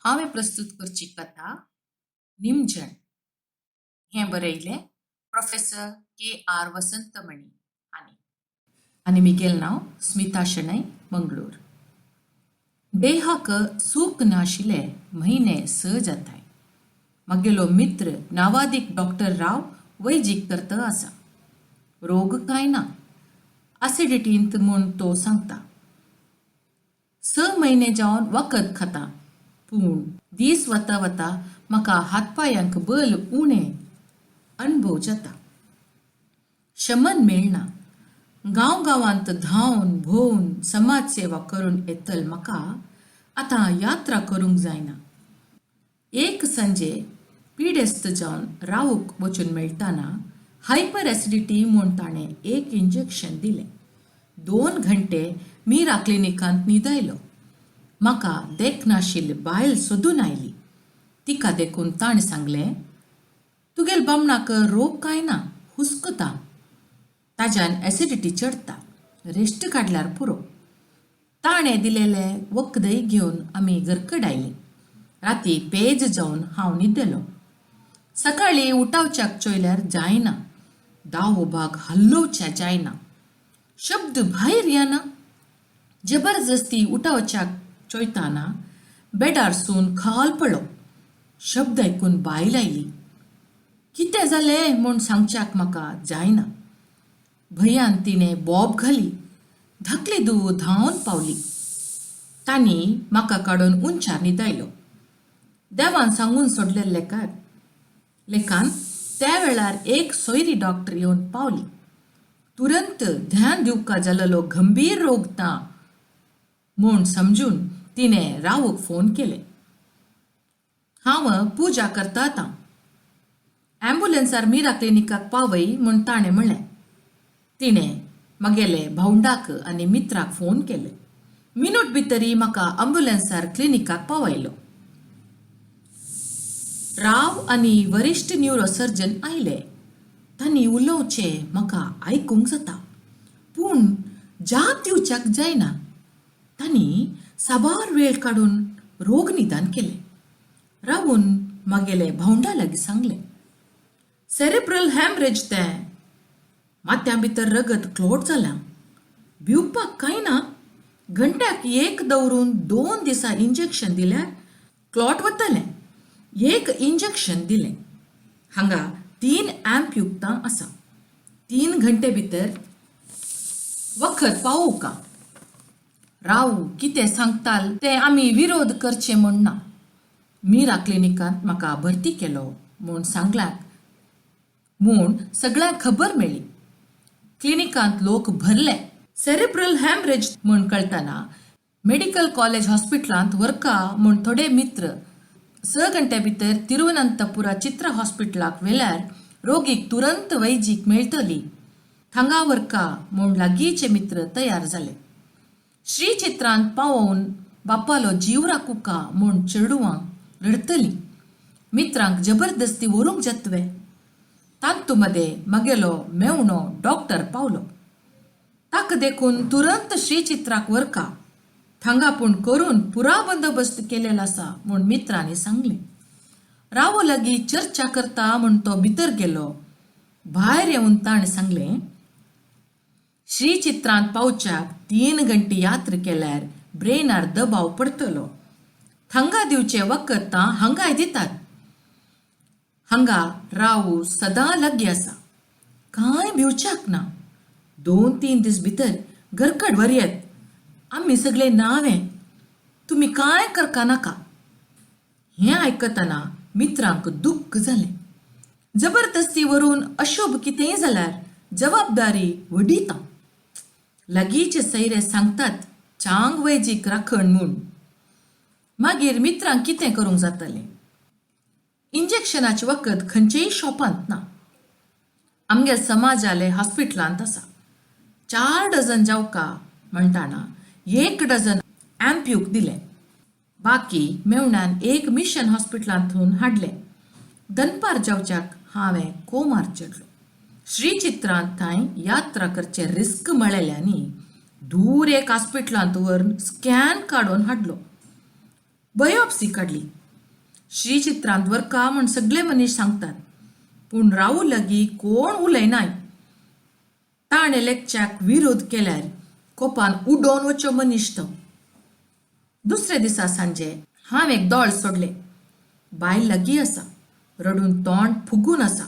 हांवें प्रस्तुत करची कथा निमजण. हें बरयलें प्रोफेसर के.आर. वसंतमणी आनी मिगेल नांव स्मिता शणै, मंगळूर. देहाक सूख नाशिले म्हयने स जाताय. म्हगेलो मित्र नावादीक डॉक्टर राव वैजीक करत आसा. रोग कांय ना, एसिडिटींत म्हूण तो सांगता. 6 म्हयने जावन वखद खाता, पूण दीस वता वता म्हाका हातपांयांक बल उणें अणभव जाता. शमन मेळना. गांवांत धांवन भोंवन समाज सेवा करून येतल म्हाका आतां यात्रा करूंक जायना. एक संजे पिडेस्त जावन रावूक वचून मेळटाना हायपर एसिडिटी म्हूण ताणें एक इंजेक्शन दिलें. 2 घंटे मीरा क्लिनिकांत न्हिदयलो. म्हाका देख नाशिल्ली बायल सोदून आयली. तिका देखून ताणें सांगलें, तुगेल बामणाक रोग कांय ना, हुस्कता. ताज्यान एसिडिटी चडटा, रेस्ट काडल्यार पुरो. ताणें दिलेलें वखदय घेवन आमी घरकड आयलीं. राती पेज जावन हांव न्हिदलो. सकाळीं उठावच्याक चोयल्यार जायना. दावो भाग हल्लोवचें जायना. शब्द भायर येना. जबरदस्ती उठावच्याक चोयताना बेडारसून खाल पडलो. शब्द आयकून बायल आयली. कितें जालें म्हूण सांगच्याक म्हाका जायना. भंयान तिणें बॉब घाली. धाकली धूव धांवन पावली. तांणी म्हाका काडून उंचार न्हिदयलो. देवान सांगून सोडलें लेकान त्या वेळार एक सोयरी डॉक्टर येवन पावली. तुरंत ध्यान दिवका जाल्लो गंभीर रोग ना म्हूण समजून तिणें रावूक फोन केलें. हांव पुजा करता आतां. ॲम्ब्युलन्सार मीरा क्लिनिकाक पावय म्हूण ताणें म्हणलें. तिणें म्हगेले भावंडाक आनी मित्राक फोन केले. मिनूट भितरी म्हाका ॲम्ब्युलन्सार क्लिनिकाक पावयलो. राव आनी वरिश्ठ न्यूरोसर्जन आयले. तांणी उलोवचें म्हाका आयकूंक जाता, पूण जाप दिवच्याक जायना. तांणी साबार वेळ काडून रोग निदान केलें. रावून म्हगेले भावंडा लागीं सांगलें, सेरेब्रल हॅमरेज तें. माथ्या भितर रगत क्लॉट जालां. भिवपाक कांय ना. घंट्याक 1 दवरून 2 दिसां इंजेक्शन दिल्यार क्लॉट वतलें. 1 इंजेक्शन दिलें. हांगा 3 ॲम्प्युक्तां आसा. 3 घंटे भितर वखद पावूं का? राव कितें सांगताल तें आमी विरोध करचें म्हूण ना. मीरा क्लिनिकांत म्हाका भरती केलो म्हूण सांगल्याक म्हूण सगळ्यांक खबर मेळ्ळी. क्लिनिकांत लोक भरले. सेरेब्रल हॅमरेज म्हूण कळटना मेडिकल कॉलेज हॉस्पिटलांत व्हरका म्हूण थोडे मित्र 6 घंटे भितर तिरुवनंतपुरा चित्रा हॉस्पिटलाक व्हेल्यार रोगीक तुरंत वैजीक मेळटली. थांगा व्हरका म्हूण लागींचे मित्र तयार जाले. श्री चित्रांत पावोवन बापालो जीव राखूं का म्हूण चेडूवां रडतलीं. मित्रांक जबरदस्ती व्हरूंक जत्वे. तांतू मदें म्हगेलो मेवणो डॉक्टर पावलो. ताका देखून तुरंत श्री चित्राक व्हरका. थांगा पूण करून पुरा बंदोबस्त केलेलो आसा म्हूण मित्रांनी सांगलें. रावो लागीं चर्चा करता म्हूण तो भितर गेलो. भायर येवन ताणें सांगलें, श्री चित्रांत पावच्याक 3 घंटे यात्र केल्यार ब्रेनार दबाव पडटलो. थांगा दिवचें वखद हांगाय दितात. हांगा राव सदां लागीं आसा. कांय भिवच्याक ना. 2-3 दीस भितर घरकड व्हरयेत. आमी सगळे नावें. तुमी कांय करका नाका. हें आयकतना मित्रांक दुख्ख जालें. जबरदस्ती व्हरून अशुभ कितेंय जाल्यार जबाबदारी वडिता. लागींचे सैरे सांगतात चांग वैजीक राखण म्हूण. मागीर मित्रांक कितें करूंक जातलें? इंजेक्शनाचें वखद खंयचेय शॉपांत ना. आमगे समाजाले हॉस्पिटलांत आसा. 4 डझन जावका म्हणटाना 1 डझन ॲम्प्यूक दिलें. बाकी मेवण्यान 1 मिशन हॉस्पिटलांतून हाडलें. दनपार जावच्याक हांवें कोमार चडलो. श्री चित्रांत थंय यात्रा करचें रिस्क मेळयल्यांनी दूर एक हॉस्पिटलांत व्हरून स्कॅन काडून हाडलो. बायोप्सी काडली. श्रीचित्रांत वरका म्हण सगळे मनीस सांगतात, पूण राहू लागीं कोण उलयनाय. ताणें लेकच्याक विरोध केल्यार कोपान उडोवन वच्चो मनीस तो. दुसरे दिसा सांजे हांवें दोळ सोडले. बायल लागीं आसा, रडून तोंड फुगून आसा.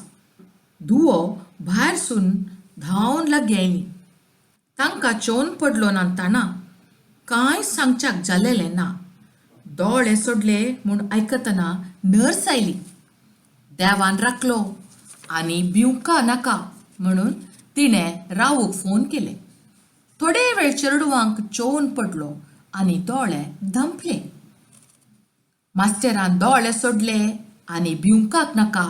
धुवो भायरसून धांवन लागीं आयली. तांकां चोवन पडलो नातना कांय सांगच्याक जालेलें ना. दोळे सोडले म्हूण आयकतना नर्स आयली. देवान राखलो आनी भिवका नाका म्हणून तिणें रावूक फोन केले. थोडे वेळ चेडवांक चोवन पडलो आनी दोळे धंपले. मास्तेरान दोळे सोडले आनी भिवंकाक नाका.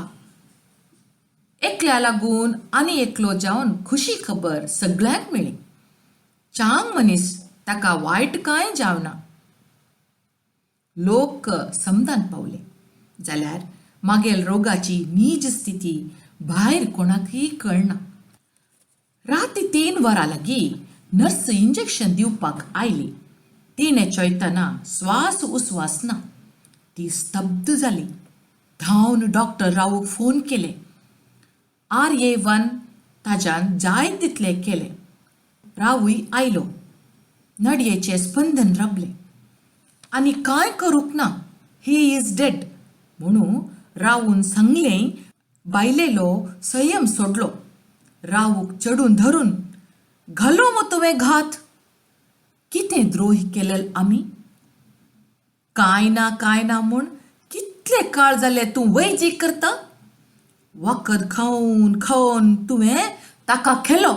एकल्या लागून आनी एकलो जावन खुशी खबर सगळ्यांक मेळ्ळी. चांग मनीस ताका वायट कांय जावना. लोक समजान पावले जाल्यार मागेल रोगाची नीज स्थिती भायर कोणाकय कळना. राती 3 वरां लागीं नर्स इंजेक्शन दिवपाक आयली. तिणें चोयतना स्वास उस्वास ना. ती स्तब्ध जाली. धांवन डॉक्टर रावूक फोन केले. RA1 ताच्यान जाय तितले केले. रावूय आयलो. नडयेचें स्पंदन रबलें आनी कांय करूंक ना. ही इज डेड म्हणून रावून सांगलें. बायलेलो संयम सोडलो. रावूक चडून धरून घालो मो तुवें घात. कितें द्रोह केलेल आमी. कांय ना म्हूण कितले काळ जाले तूं वैजीक करता. वखद खावन खावन तुवें ताका खेलो.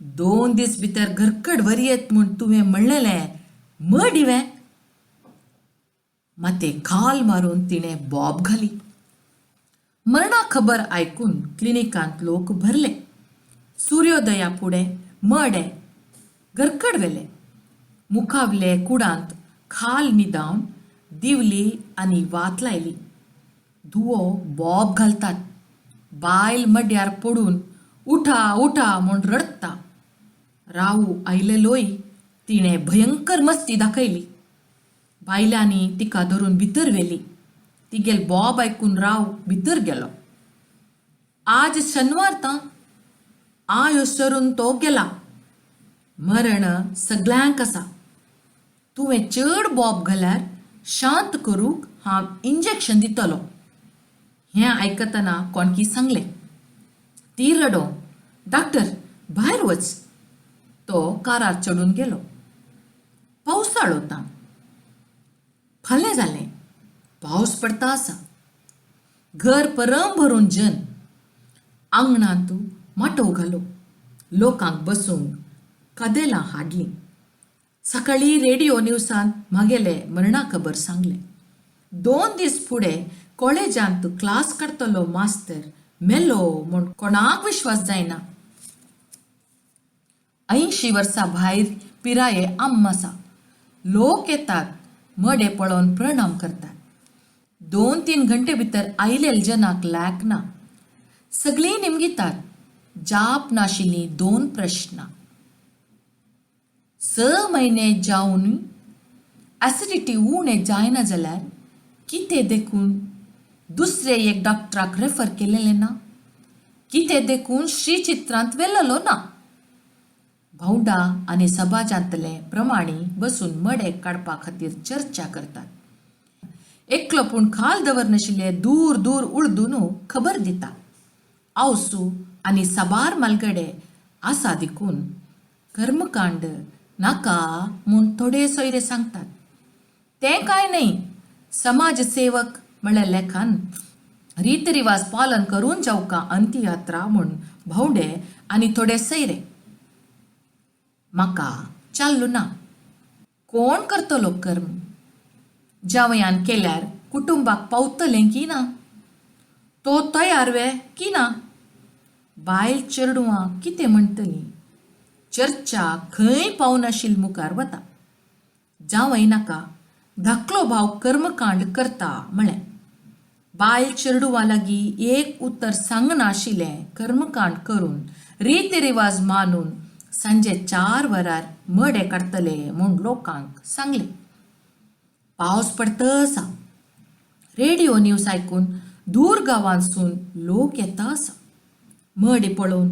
2 दीस भितर घरकड व्हरयेत म्हूण तुवें म्हणलेलें मडिवें. माते खाल मारून तिणें बॉब घाली. मरणा खबर आयकून क्लिनिकांत लोक भरले. सूर्योदया फुडें मडे घरकड व्हेले. मुखावले कुडांत खाल न्हिदावन दिवली आनी वात लायली. धुवो बॉब घालतात. बायल मड्यार पडून उठा उठा म्हूण रडटा. रावू आयलेलोय तिणें भयंकर मस्ती दाखयली. बायल्यांनी तिका धरून भितर व्हेली. तिगेल बॉब आयकून राव भितर गेलो. आज शेनवार तां आयो सरून तो गेला. मरण सगळ्यांक आसा. तुवें चड बॉब घाल्यार शांत करूंक हांव इंजेक्शन दितलो. हें आयकतना कोणकी सांगलें. ती रडोवन डॉक्टर भायर वच. तो कारार चडून गेलो. पावसाळो तां. फाल्यां जालें. पावस पडटा आसा. घर परम भरून जन. आंगणांत माटोव घालो. लोकांक बसूंक कदेलां हाडलीं. सकाळीं रेडिओ न्यूजांत म्हागेले मरणा खबर सांगलें. 2 दीस फुडें कॉलेजांत क्लास काडटलो मास्तर मेलो म्हूण कोणाक विश्वास जायना. 80 वर्सां भायर पिराये आम आसा. लोक येतात मडे पळोवन प्रणाम करतात. 2-3 घंटे भितर आयलेल जनाक लायक ना. सगळीं निमगितात. जाप नाशिल्लीं 2 प्रश्न. 6 म्हयने जावन ॲसिडिटी उणें जायना जाल्यार कितें देखून दुसरे एक डॉक्टराक रेफर केलेलें ना. कितें देखून श्रीचित्रांत व्हेल्लो ना. भावंडा आनी समाजांतले प्रमाणी बसून मडे काडपा खातीर चर्चा करतात. एकलो पूण खाल दवरनाशिल्ले दूर दूर उडदून खबर दिता. आवसू आनी साबार मालगडे आसा देखून कर्मकांड नाका म्हूण थोडे सोयरे सांगतात. तें कांय न्हय. समाजसेवक म्हळ्यार लेखान रीतरिवाज पालन करून जावका अंत्ययात्रा म्हूण भावंडे आनी थोडे सैरे. म्हाका चाल्लो ना. कोण करतलो कर्म. जावयान केल्यार कुटुंबाक पावतलें की ना. तो तयार वे की ना. बायल चेडवां कितें म्हणटलीं. चर्चा खंय पावनाशिल्ल मुखार वता. जावय नाका धाकलो भाव कर्मकांड करता म्हळें. बायल चेडवा लागीं एक उत्तर सांगनाशिल्लें कर्मकांड करून रितीरिवाज मानून सांजे 4 वरार मडे काडतले म्हूण लोकांक सांगलें. पावस पडतसा. रेडिओ न्यूज आयकून दूर गांवांसून लोक येता असा. मडी पळोवन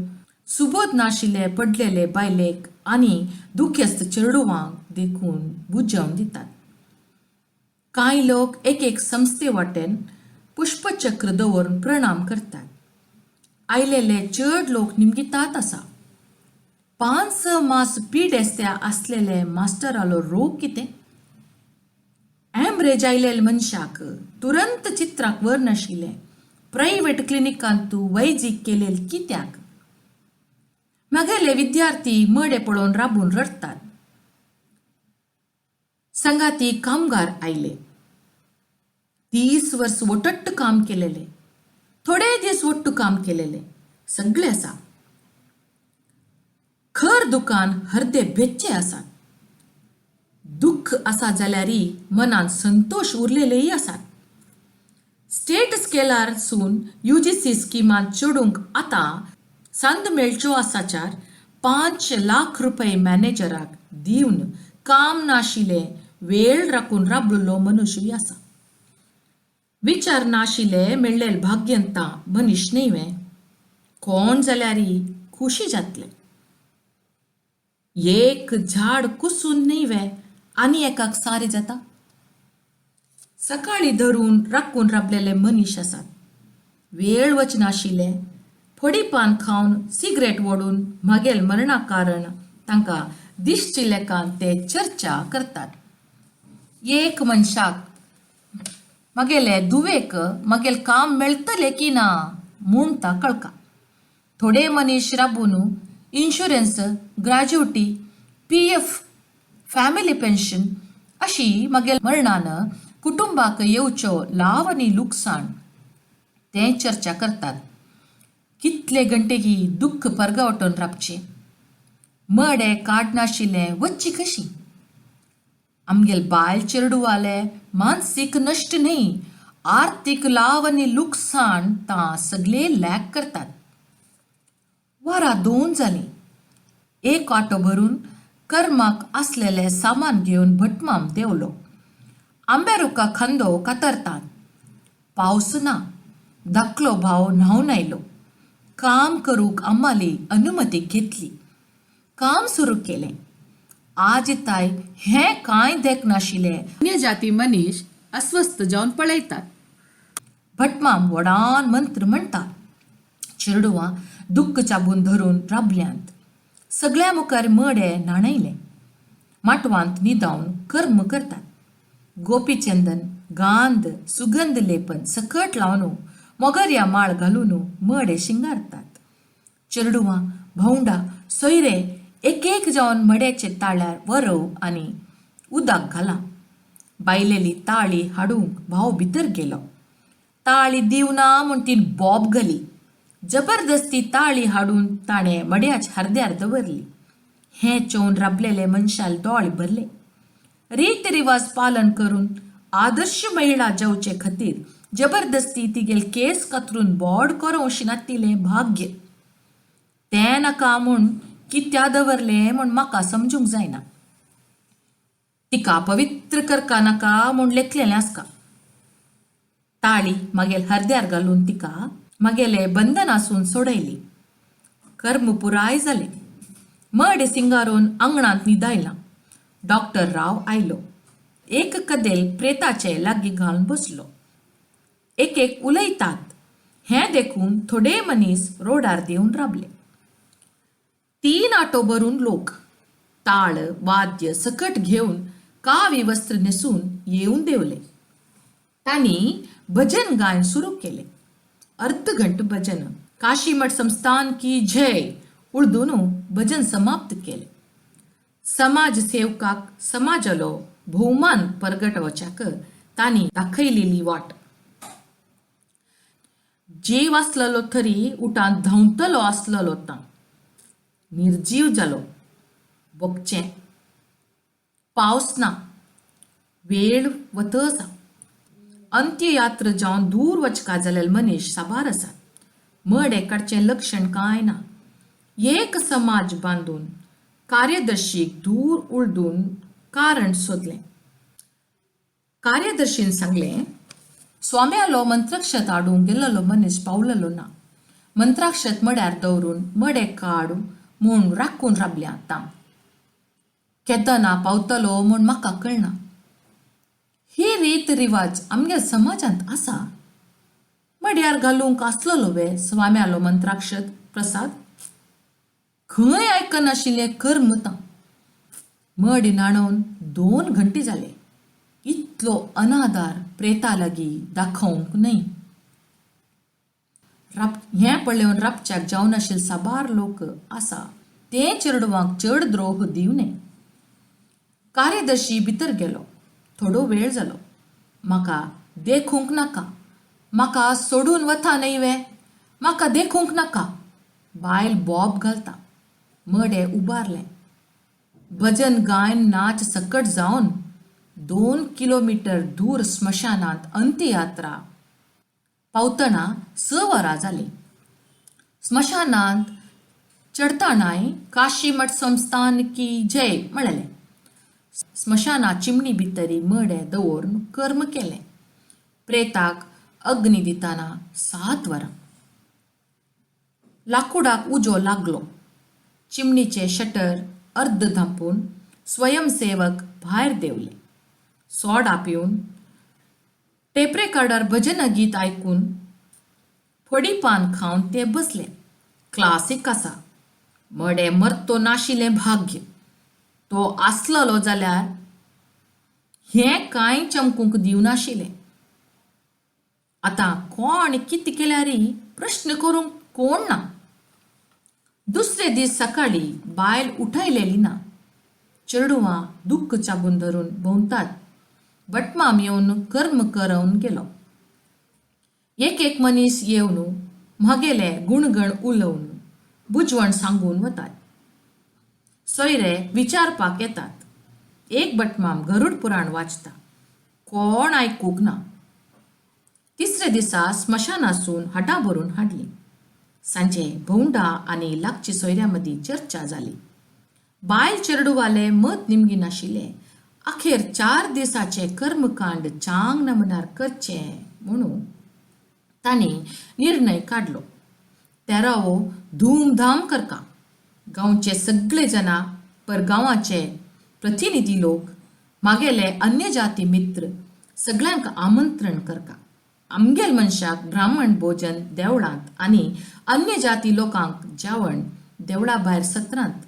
सुबोध नाशिल्ले पडलेले बायलेक आनी दुख्यस्त चेडुवांक देखून बुजवण दितात. कांय लोक एक एक संस्थे वाटेन पुष्पचक्र दवरून प्रणाम करतात. आयलेले चड लोक निमगितात असा. 5-6 मास पिडेस्त्या असलेले मास्टरालो रोग कितें? एम्ब्रेज आयलेले मनशाक तुरंत चित्राक वर नाशिल्ले प्रायव्हेट क्लिनिकांत तूं वैजीक केलेले कित्याक? म्हगेले विद्यार्थी मडे पळोवन राबून रडतात. संगाती कामगार आयले. 30 वर्स वटट्ट काम केलेले, थोडे दीस वट्टू काम केलेले, सगळे आसा. खर दुकान हरदे बेच्चे आसात. दुःख आसा जाल्यारय मनान संतोष उरलेलेय आसात. स्टेट स्केलारसून UGC स्किमान चडूंक आतां संद मेळच्यो आसाच्यार 5 लाख रुपये मॅनेजराक दिवन काम नाशिल्ले वेळ राखून राबलो मनुष्य आसा. विचार नाशिल्ले मेळ्ळेले भाग्यंता मनीस न्हय. कोण जाल्यारय खुशी जातले. एक झाड कुसून न्हय आनी एकाक सारी जाता. सकाळी धरून राखून राबलेले मनीस आसात. वेळ वचनाशिल्ले फडी पान खावन सिगरेट ओडून म्हगेल मरणा कारण तांकां दिश्चिल्लेकान ते चर्चा करतात. एक मनशाक म्हगेले दुवेक म्हगेल काम मेळटले की ना म्हूण ता कळका. थोडे मनीस राबून insurance, gratuity, PF, family pension अशी म्हगेल मरणान कुटुंबाक येवच्यो लाव आनी लुकसाण ते चर्चा करतात. कितले गंटेगी दुःख परगवटून राबचे. मडे काडनाशिल्ले वच्ची कशी. आमगेल बायल चेडूवाले मानसीक नश्ट न्हय, आर्थीक लाव आनी लुकसाण ता सगळे लॅक करतात. वरां 2 जालीं. एक ऑटो भरून कर्माक असलेले सामान घेवन भटमाम देवलो. आंबेरुका खांदो कातरतात. पावस ना. धाकलो भाव न्हांवन आयलो. काम करूंक आम्हाली अनुमती घेतली. काम सुरू केलें. आज ताय हें कांय देख नाशिल्ले अन्य जाती मनीस अस्वस्थ जावन पळयतात. भटमाम व्हडान मंत्र म्हणटा. चेडुवां दुःख चाबून धरून राबल्यांत. सगळ्या मुखार मडे न्हाणयले. माटवांत न्हिदावन कर्म करतात. गोपीचंदन, गांध, सुगंध लेपन सकट लावन मोगऱ्या माळ घालून मडे शिंगारतात. चेडुवां, भोंवडा, सोयरे एक एक जावन मड्याचे ताळ्यार वरव आनी उदक घाला. बायलेली ताळी हाडूंक भाव भितर गेलो. ताळी दिवना म्हूण तीन बॉब घाली. जबरदस्ती ताळी हाडून ताणें मड्याच्या हरद्यार दवरली. हें चोवन राबलेले मनशाल दोळे भरले. रीत रिवाज पालन करून आदर्श महिला जावचे खातीर जबरदस्ती तिगेल केस कातरून बोड करो शिनातिलें भाग्य. तें नाका म्हूण कित्या दवरलें म्हूण म्हाका समजूंक जायना. तिका पवित्र करका नाका म्हूण लेखलेलें आसका. ताळी मागेल हरद्यार घालून तिका मागेले बंधनासून सोडयली. कर्म पुराय जालें. मड सिंगारून आंगणांत न्हिदायलां. डॉक्टर राव आयलो. एक कदेल प्रेताचे लागीं घालून बसलो. एक एक उलयतात. हें देखून थोडे मनीस रोडार देवन राबले. 3 ऑटो भरून लोक ताळ वाद्य सकट घेवन कावी वस्त्र न्हेसून येवन देवले. तांणी भजन गायन सुरू केलें. अर्धघंट भजन. काशीमठ संस्थान की जय उर्दून भजन समाप्त केले. समाज सेवकाक समाजालो भोवमान परगटवच्याक तांणी दाखयलेली वाट. जीव आसलेलो तरी उठान धांवतलो आसलेलो ता निर्जीव जालो. बोगचें. पावस ना. वेळ वतसा. अंत्ययात्र जावन दूर वचका जाल्यार मनीस साबार आसात. मड एकाडचें लक्षण कांय ना. एक समाज बांदून कार्यदर्शीक दूर उलदून कारण सोदलें. कार्यदर्शीन सांगलें, स्वाम्यालो मंत्राक्षत हाडूंक गेल्लो मनीस पावलेलो ना. मंत्राक्षत मड्यार दवरून मडे काडू म्हूण राखून राबल्या आतां. केदां पावतलो म्हूण म्हाका कळना. ही रीत रिवाज आमगे समाजांत आसा. मड्यार घालूंक आसलोलो वे स्वाम्यालो मंत्राक्षत प्रसाद. खंय आयकनाशिल्लें कर्म तां. मड नाणोवन 2 घंटे जाले. इतलो अनादार प्रेता लागीं दाखोवंक न्हय. हें पळोवन राबच्याक जावनाशिल्ले साबार लोक आसा ते चेडवांक चड द्रोह दिवं न्हय. कार्यदर्शी भितर गेलो. थोडो वेळ जालो. म्हाका देखूंक नाका. म्हाका सोडून वता न्हय वे. म्हाका देखूंक नाका. बायल बोब घालता. मडे उबारलें. भजन गायन नाच सकट जावन 2 किलोमीटर दूर स्मशानांत अंत्ययात्रा पावतना 6 वरां जालीं. स्मशानांत चडटनाय काशी मठ संस्थान की जय म्हणलें. स्मशाना चिमणी भितरी मडे दवरून कर्म केलें. प्रेताक अग्नी दिताना 7 वरां. लाकूडाक उजो लागलो. चिमणीचे शटर अर्द धांपून स्वयंसेवक भायर देवले. सोडा पिवन टेप रेकॉर्डर भजन गीत आयकून फडी पान खावन ते बसले. क्लासीक आसा. मडे मरतो नाशिल्लें भाग्य. तो आसलोलो जाल्यार हें कांय चमकूंक दिवनाशिल्लें. आतां कोण कितें केल्यारय प्रश्न करूंक कोण ना. दुसरे दीस सकाळीं बायल उठयलेली ना. चेडवां दुख्ख चाबून धरून भोंवतात. बटमाम येवन कर्म करवन गेलो. एक मनीस येवन म्हागेले गुणगण उलोवन बुजवण सांगून वतात. सोयरे विचारपाक येतात. एक बटमाम गरुड पुराण वाचता. कोण आयकूंक ना. तिसरे दिसा स्मशानासून हाटा भरून हाडली. सांजे भोंवडा आनी लागची सोयऱ्यां मदीं चर्चा जाली. बायल चेडवाले मत निमगी नाशिल्ले. अखेर 4 दिसाचे कर्मकांड चांग नमनार करचे म्हणून तांणी निर्णय काडलो. 13वो धूमधाम करका. गांवचे सगळे जना परगांवाचे प्रतिनिधी लोक मागेले अन्य जाती मित्र सगळ्यांक आमंत्रण करका. आमगेल मनशाक ब्राह्मण भोजन देवळांत आनी अन्य जाती लोकांक जेवण देवळा भायर सत्रांत.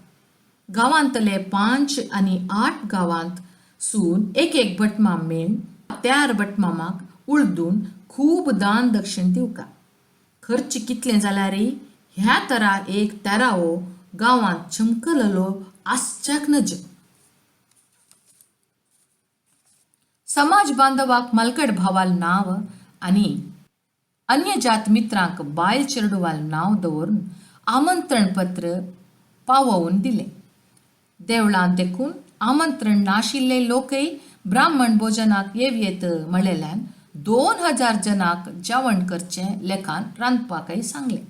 गांवांतले 5 आनी 8 गांवांत सून एक बटमाम मेळून त्यार बटमामाक उळदून खूब दान दक्षिण दिवका. खर्च कितलें जाल्यारय ह्या तरा एक 13वो गांवांत चमकललो आसच्याक नज. समाज बांधवाक मलकड भावाल नांव आनी अन्य जात मित्रांक बायल चेडवाल नांव दवरून आमंत्रण पत्र पावोवन दिलें. देवळांत देखून आमंत्रण नाशिल्ले लोकय ब्राह्मण भोजनाक येवयेत म्हणलेल्यान 2000 जनाक जेवण करचें लेखान रांदपाकय सांगलें.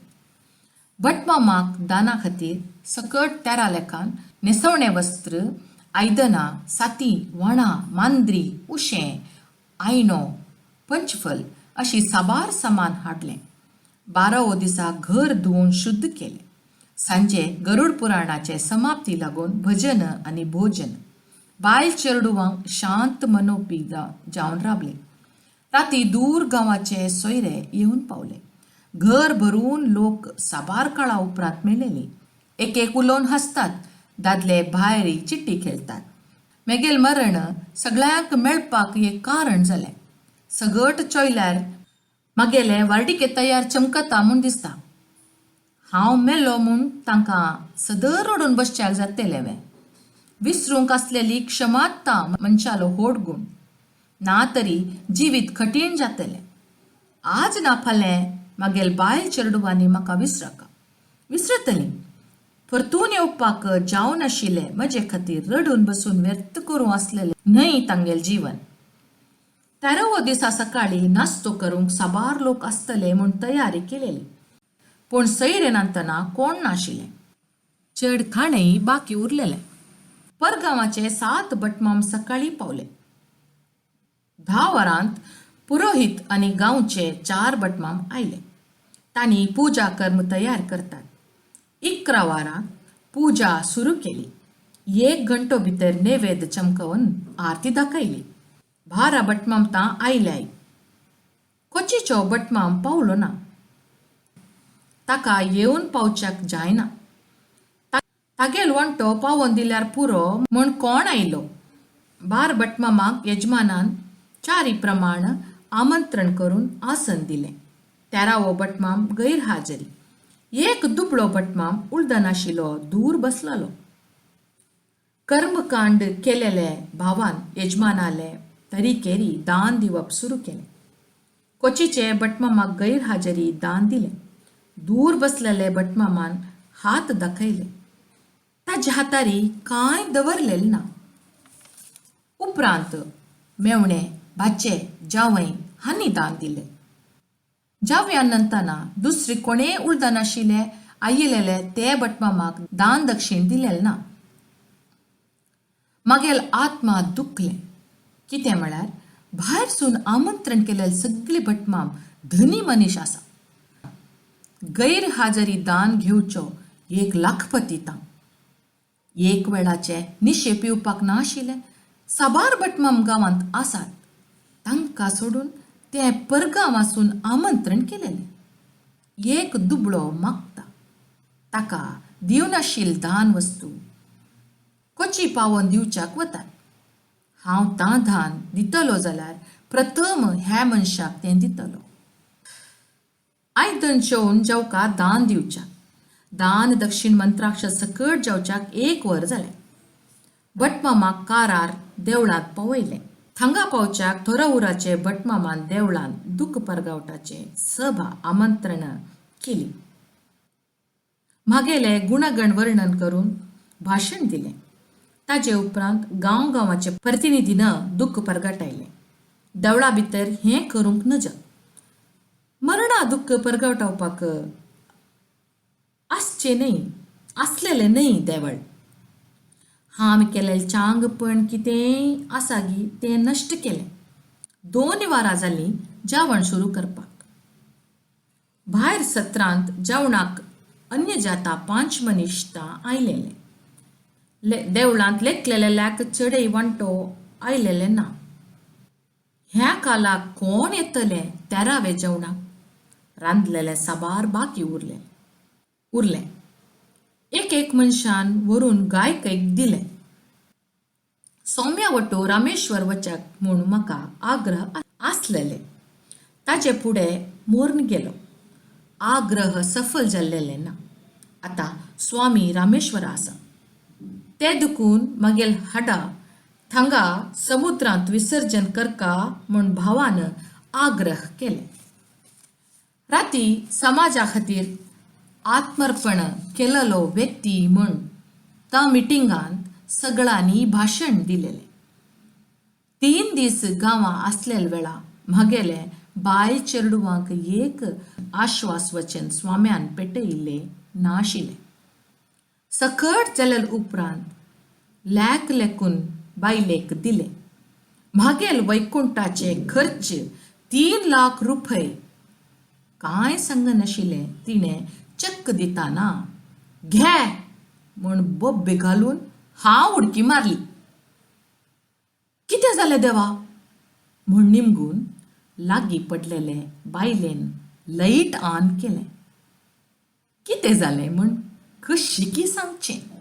भटमामाक दाना खातीर सकट 13 लेखान न्हेसवणें वस्त्र, आयदनां, साती, व्हाणां, मांद्री, उशें, आयनो, पंचफल अशी साबार सामान हाडलें. 12वो दिसा घर धुवन शुद्ध केलें. सांजे गरुड पुराणाचे समाप्ती लागून भजन आनी भोजन. बायल चेडवांक शांत मनोवपी जावन राबले. राती दूर गांवाचे सोयरे येवन पावले. घर भरून लोक साबार काळा उपरांत मेळलेली. एक उलोवन हसतात. दादले भायर चिट्टी खेळटात. मेगेल मरण सगळ्यांक मेळपाक एक कारण जालें. सगट चोयल्यार मागेले वार्डिके तयार चमकता म्हूण दिसता. हांव मेलो म्हूण तांकां सदर रडून बसच्याक जातलें वे. विसरूंक आसलेली क्षमाता मनशालो होड गूण. ना तरी जिवीत कठीण जातलें. आज ना फाल्यां मागेल बायल चेडवांनी म्हाका विसरतलीं. परतून येवपाक जावन आशिल्लें म्हजे खातीर रडून बसून व्यर्थ करूं आसलेलें न्हय तांगेल जीवन. 13वो दिसा सकाळीं नास्तो करूंक साबार लोक आसतले म्हूण तयारी केलेली. पूण सैरेनांतना कोण नाशिल्लें. चड खाणेय बाकी उरलेलें. परगांवाचे 7 बटमाम सकाळीं पावले. 10 वरांत पुरोहित आनी गांवचे 4 बटमाम आयले. तांणी पुजा कर्म तयार करतात. 11 वरां पुजा सुरू केली. 1 घंटो भितर नेवेद चमकवन आरती दाखयली. 12 बटमाम तां आयल्याय. कोचीचो बटमाम पावलो ना. ताका येवन पावच्याक जायना. तागेल वंटो पावोवन दिल्यार पुरो म्हूण कोण आयलो. 12 बटमामाक यजमानान चारी प्रमाण आमंत्रण करून आसन दिलें. 13वो बटमाम गैरहाजरी. 1 दुबळो बटमाम उलदनाशिलो दूर बसलालो. कर्मकांड केलेले भावान यजमानाले तरीकेरी दान दिवप सुरू केलें. कोचीचे बटमामाक गैरहाजरी दान दिलें. दूर बसलेले बटमामान हात दाखयले. ताच्या हातारी कांय दवरलेलें ना. उपरांत मेवणे, भाचे, जावय हांणी दान दिलें. जावयानंतना दुसरे कोणेय उलदनाशिले आयिल्ले ते बटमामाक दान दक्षिण दिलेलें ना. मागेल आत्मा दुखलें. कितें म्हळ्यार भायरसून आमंत्रण केलेले सगळे बटमाम धनी मनीस आसा. गैरहाजरी दान घेवचो 1 लाखपती तां. 1 वेळाचे निशे पिवपाक नाशिल्ले 6 बटमाम गांवांत आसात. तांकां सोडून ते परगांव आसून आमंत्रण केलेलें. 1 दुबळो मागता. ताका दिवनाशिल्ल दान वस्तू कोची पावोवन दिवच्याक वतात. हांव तां दान दितलो जाल्यार प्रथम ह्या मनशाक तें दितलो. आयदन जेवन जेवका दान दिवच्याक. दान दक्षिण मंत्राक्ष सकट जेवच्याक 1 वर जालें. बटमामाक कारार देवळांत पावयलें. थंगा पावच्याक थोराउराचे बटमामान देवळांत दुख परगावटाचे सभा आमंत्रण केली. म्हागेले गुणगण वर्णन करून भाशण दिलें. ताजे उपरांत गांवाचे प्रतिनिधीन दुख परगटायलें. देवळा भितर हें करूंक नज. मरणा दुख परगटावपाक आसचें न्हय, आसलेलें न्हय देवळ. हांव केलेलें चांगपण कितेंय आसा गी तें नश्ट केलें. 2 वरां जालीं जेवण सुरू करपाक. भायर सत्रांत जेवणाक अन्य जाता 5 मनीस आयलेले. देवळांत लेखलेल्याक चडय वंटो आयलेले ना. ह्या कालाक कोण येतले 13वे जेवणाक. रांदलेले साबार बाकी उरले. 1 मनशान व्हरून गायकैक दिलें. सौम्या वटो रामेश्वर वचाक म्हूण म्हाका आग्रह आसलेले. ताचे फुडें मोर्न गेलो. आग्रह सफल जाल्लेले ना. आतां स्वामी रामेश्वर आसा. ते दुखून मागेल हाडा थंगा समुद्रांत विसर्जन करका म्हूण भावान आग्रह केले. राती समाजा खातीर आत्मर्पण केलेलो व्यक्ती म्हूण त्या मिटिंगांत सगळ्यांनी भाशण दिलेलें. 3 दीस गांवां आसलेले वेळा म्हागेले बाय चेडवांक 1 आश्वास वचन स्वाम्यान पेटयिल्लें नाशिल्लें. सकट जाले उपरांत लेकून बायलेक दिलें. म्हागेल वैकुंठाचे खर्च 3 लाख रुपये. कांय सांगनाशिल्लें तिणें चक्क दिताना घे म्हूण बोब्बे घालून हांव उडकी मारली. कितें जालें देवा म्हूण निमगून लागीं पडलेले बायलेन लायट ऑन केलें. कितें जालें म्हूण कशी की सांगचें.